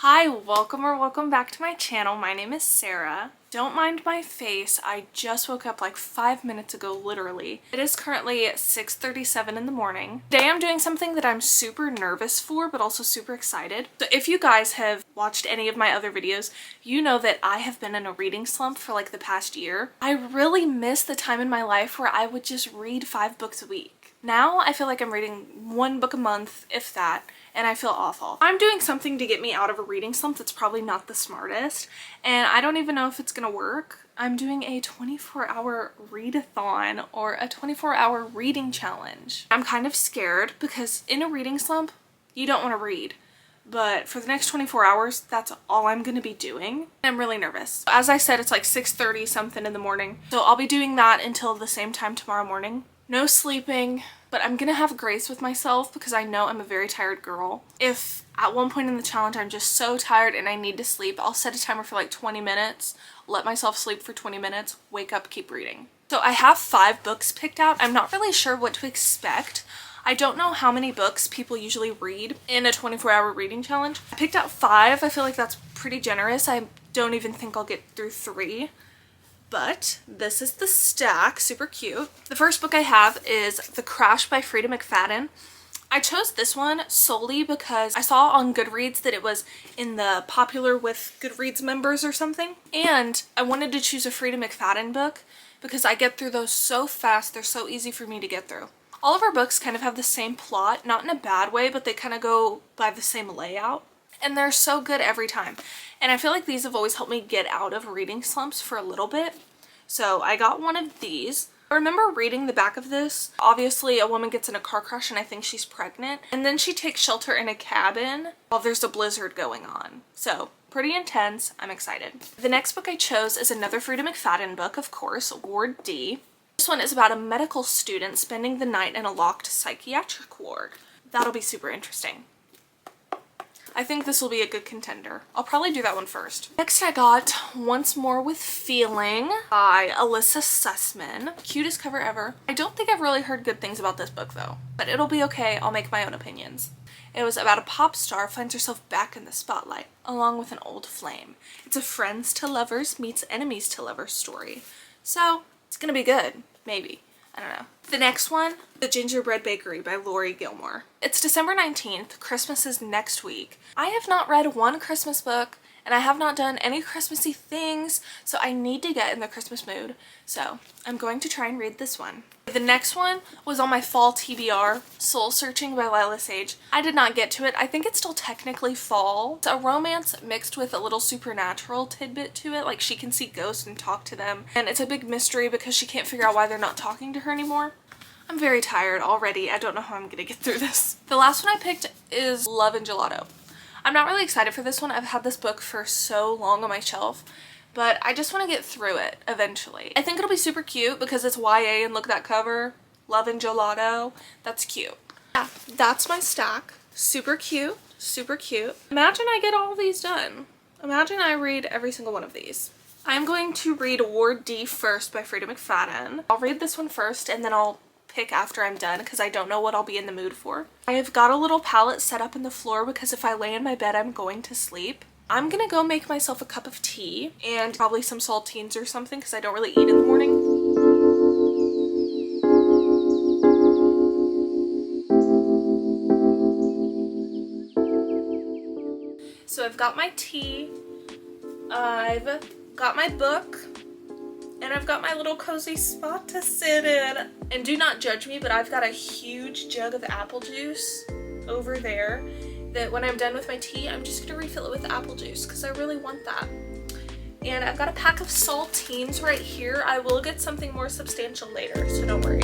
Hi, welcome back to my channel. My name is Sarah. Don't mind my face. I just woke up like 5 minutes ago, literally. It is currently 6:37 in the morning. Today I'm doing something that I'm super nervous for, but also super excited. So if you guys have watched any of my other videos, you know that I have been in a reading slump for like the past year. I really miss the time in my life where I would just read 5 books a week. Now I feel like I'm reading 1 book a month, if that, and I feel awful. I'm doing something to get me out of a reading slump that's probably not the smartest, and I don't even know if it's gonna work. I'm doing a 24-hour readathon, or a 24-hour reading challenge. I'm kind of scared because in a reading slump, you don't want to read. But for the next 24 hours, that's all I'm going to be doing. I'm really nervous. As I said, it's like 6:30 something in the morning, so I'll be doing that until the same time tomorrow morning. No sleeping, but I'm gonna have grace with myself because I know I'm a very tired girl. If at one point in the challenge I'm just so tired and I need to sleep, I'll set a timer for like 20 minutes, let myself sleep for 20 minutes, wake up, keep reading. So I have 5 books picked out. I'm not really sure what to expect. I don't know how many books people usually read in a 24-hour reading challenge. I picked out 5. I feel like that's pretty generous. I don't even think I'll get through 3. But this is the stack, super cute. The first book I have is The Crash by Frida McFadden. I chose this one solely because I saw on Goodreads that it was in the popular with Goodreads members or something. And I wanted to choose a Frida McFadden book because I get through those so fast, they're so easy for me to get through. All of her books kind of have the same plot, not in a bad way, but they kind of go by the same layout. And they're so good every time. And I feel like these have always helped me get out of reading slumps for a little bit. So I got one of these. I remember reading the back of this. Obviously a woman gets in a car crash and I think she's pregnant. And then she takes shelter in a cabin while there's a blizzard going on. So pretty intense. I'm excited. The next book I chose is another Frida McFadden book, of course, Ward D. This one is about a medical student spending the night in a locked psychiatric ward. That'll be super interesting. I think this will be a good contender. I'll probably do that one first. Next I got Once More with Feeling by Alyssa Sussman. Cutest cover ever. I don't think I've really heard good things about this book though, but it'll be okay. I'll make my own opinions. It was about a pop star finds herself back in the spotlight along with an old flame. It's a friends to lovers meets enemies to lovers story. So it's gonna be good, maybe. I don't know. The next one, The Gingerbread Bakery by Lori Gilmore. It's December 19th. Christmas is next week. I have not read one Christmas book and I have not done any Christmassy things, so I need to get in the Christmas mood. So I'm going to try and read this one. The next one was on my fall TBR, Soul Searching by Lila Sage. I did not get to it. I think it's still technically fall. It's a romance mixed with a little supernatural tidbit to it, like she can see ghosts and talk to them. And it's a big mystery because she can't figure out why they're not talking to her anymore. I'm very tired already. I don't know how I'm gonna get through this. The last one I picked is Love and Gelato. I'm not really excited for this one. I've had this book for so long on my shelf, but I just want to get through it eventually. I think it'll be super cute because it's YA and look at that cover. Love and Gelato. That's cute. Yeah, that's my stack. Super cute. Super cute. Imagine I get all these done. Imagine I read every single one of these. I'm going to read Ward D first by Frida McFadden. I'll read this one first and then I'll pick after I'm done because I don't know what I'll be in the mood for. I have got a little palette set up in the floor because if I lay in my bed I'm going to sleep. I'm gonna go make myself a cup of tea and probably some saltines or something because I don't really eat in the morning. So I've got my tea, I've got my book, and I've got my little cozy spot to sit in. And do not judge me, but I've got a huge jug of apple juice over there that when I'm done with my tea, I'm just gonna refill it with apple juice because I really want that. And I've got a pack of saltines right here. I will get something more substantial later, so don't worry.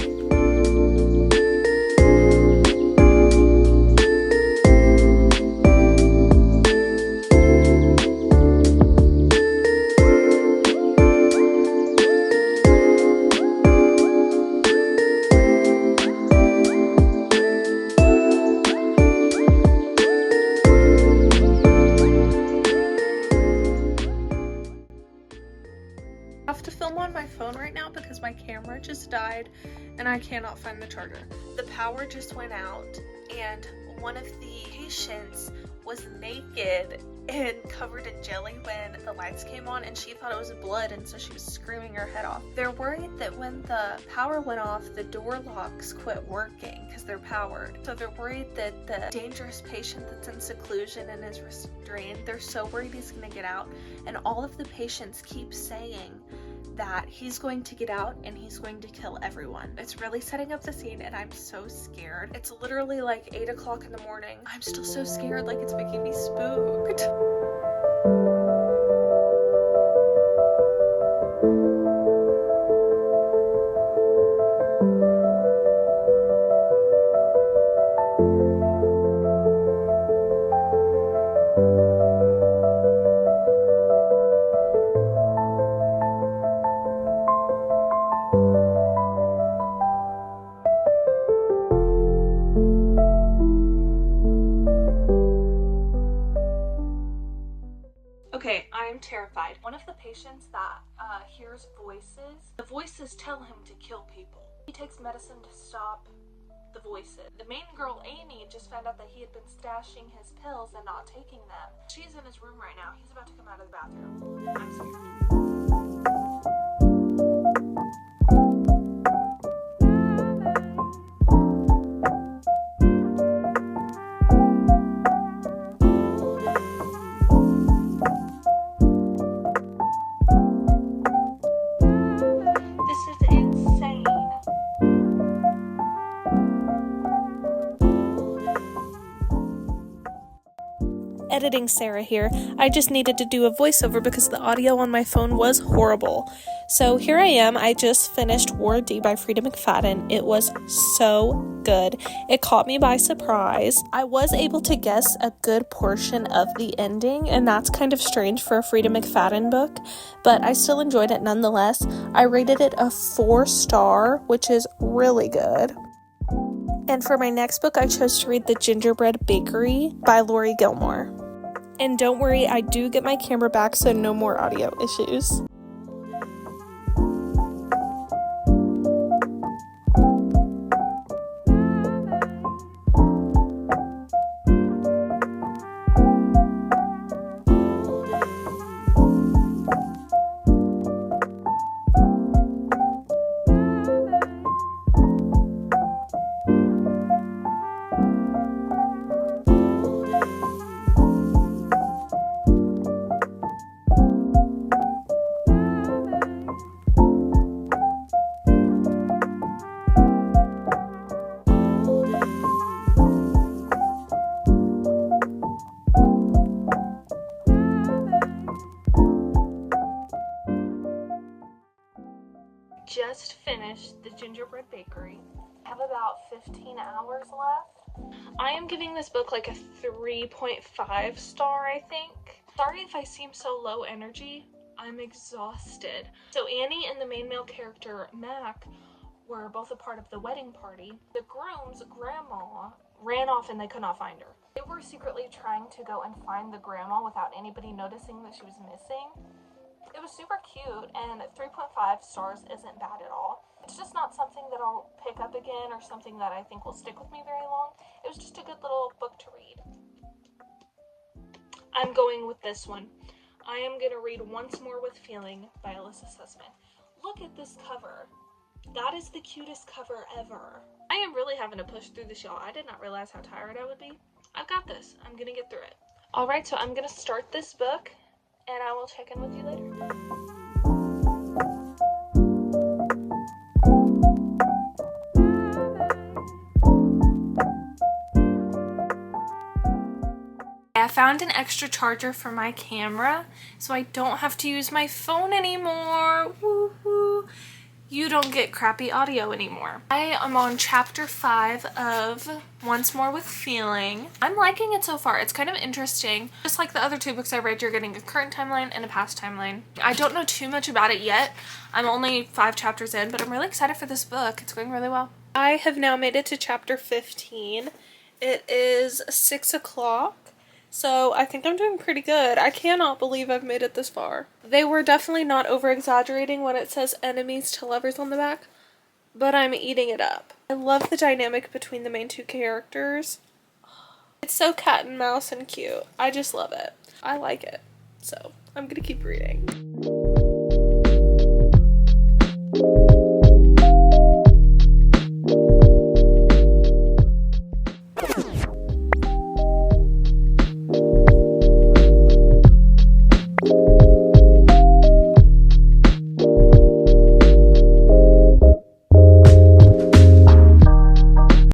I have to film on my phone right now because my camera just died and I cannot find the charger. The power just went out and one of the patients was naked and covered in jelly when the lights came on, and she thought it was blood, and so she was screaming her head off. They're worried that when the power went off, the door locks quit working because they're powered. So they're worried that the dangerous patient that's in seclusion and is restrained, they're so worried he's going to get out, and all of the patients keep saying that he's going to get out and he's going to kill everyone. It's really setting up the scene, and I'm so scared. It's literally like 8 o'clock in the morning. I'm still so scared, like it's making me spooked. Okay, I am terrified. One of the patients that hears voices, the voices tell him to kill people. He takes medicine to stop the voices. The main girl, Amy, just found out that he had been stashing his pills and not taking them. She's in his room right now. He's about to come out of the bathroom. I'm scared. Editing Sarah here. I just needed to do a voiceover because the audio on my phone was horrible. So here I am. I just finished War D by Frida McFadden. It was so good. It caught me by surprise. I was able to guess a good portion of the ending, and that's kind of strange for a Frida McFadden book, but I still enjoyed it nonetheless. I rated it a 4-star, which is really good. And for my next book, I chose to read The Gingerbread Bakery by Lori Gilmore. And don't worry, I do get my camera back, so no more audio issues. Just finished The Gingerbread Bakery. I have about 15 hours left. I am giving this book like a 3.5 star, I think. Sorry if I seem so low energy. I'm exhausted. So Annie and the main male character, Mac, were both a part of the wedding party. The groom's grandma ran off and they could not find her. They were secretly trying to go and find the grandma without anybody noticing that she was missing. It was super cute, and 3.5 stars isn't bad at all. It's just not something that I'll pick up again or something that I think will stick with me very long. It was just a good little book to read. I'm going with this one. I am going to read Once More with Feeling by Alyssa Sussman. Look at this cover. That is the cutest cover ever. I am really having to push through this, y'all. I did not realize how tired I would be. I've got this. I'm going to get through it. Alright, so I'm going to start this book, and I will check in with you later. I found an extra charger for my camera, so I don't have to use my phone anymore. Woohoo! You don't get crappy audio anymore. I am on chapter 5 of Once More with Feeling. I'm liking it so far. It's kind of interesting. Just like the other 2 books I read, you're getting a current timeline and a past timeline. I don't know too much about it yet. I'm only 5 chapters in, but I'm really excited for this book. It's going really well. I have now made it to chapter 15. It is 6 o'clock. So I think I'm doing pretty good. I cannot believe I've made it this far. They were definitely not over-exaggerating when it says enemies to lovers on the back, but I'm eating it up. I love the dynamic between the main 2 characters. It's so cat and mouse and cute. I just love it. I like it, so I'm gonna keep reading.